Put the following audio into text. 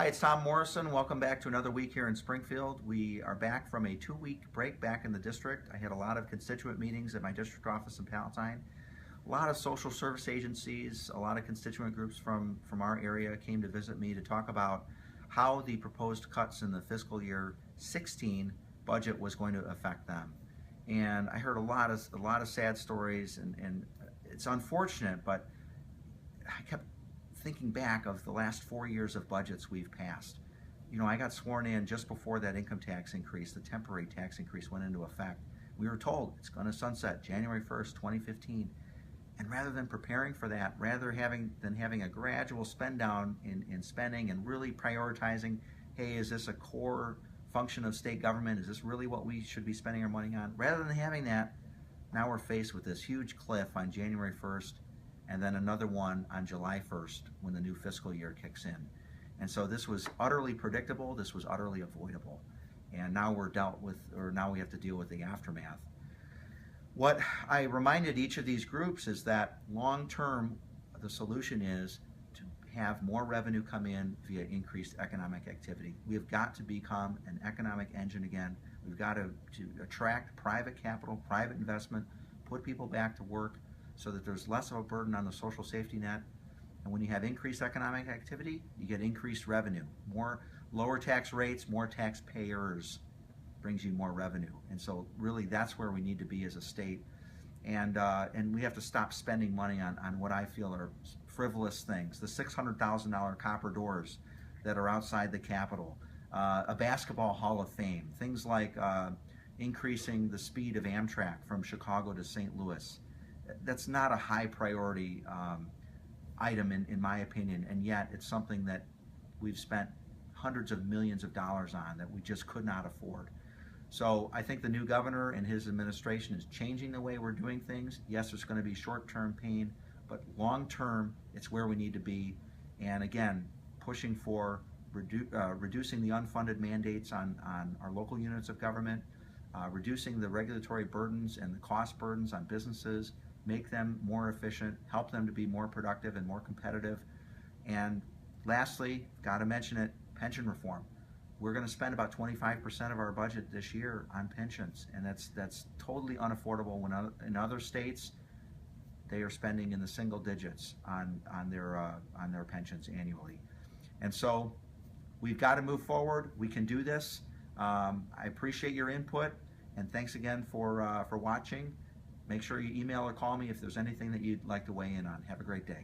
Hi, it's Tom Morrison. Welcome back to another week here in Springfield. We are back from a 2-week break back in the district. I had a lot of constituent meetings at my district office in Palatine. A lot of social service agencies, a lot of constituent groups from our area came to visit me to talk about how the proposed cuts in the fiscal year 16 budget was going to affect them. And I heard a lot of sad stories, and it's unfortunate, but I kept thinking back of the last 4 years of budgets we've passed. You know, I got sworn in just before that income tax increase, the temporary tax increase went into effect. We were told it's going to sunset January 1st, 2015. And rather than preparing for that, than having a gradual spend down in spending and really prioritizing, hey, is this a core function of state government? Is this really what we should be spending our money on? Rather than having that, now we're faced with this huge cliff on January 1st, and then another one on July 1st when the new fiscal year kicks in. And so this was utterly predictable, this was utterly avoidable. And now now we have to deal with the aftermath. What I reminded each of these groups is that long term, the solution is to have more revenue come in via increased economic activity. We have got to become an economic engine again. We've got to attract private capital, private investment, put people back to work, so that there's less of a burden on the social safety net. And when you have increased economic activity, you get increased revenue. Lower tax rates, more taxpayers brings you more revenue. And so really that's where we need to be as a state. And we have to stop spending money on what I feel are frivolous things. The $600,000 copper doors that are outside the Capitol, a basketball Hall of Fame, things like increasing the speed of Amtrak from Chicago to St. Louis. That's not a high priority item in my opinion, and yet it's something that we've spent hundreds of millions of dollars on that we just could not afford. So I think the new governor and his administration is changing the way we're doing things. Yes, there's going to be short-term pain, but long-term, it's where we need to be. And again, pushing for reducing the unfunded mandates on our local units of government, reducing the regulatory burdens and the cost burdens on businesses, make them more efficient, help them to be more productive and more competitive. And lastly, got to mention it, pension reform. We're going to spend about 25% of our budget this year on pensions, and that's totally unaffordable when in other states they are spending in the single digits on their pensions annually. And so we've got to move forward. We can do this. I appreciate your input, and thanks again for watching. Make sure you email or call me if there's anything that you'd like to weigh in on. Have a great day.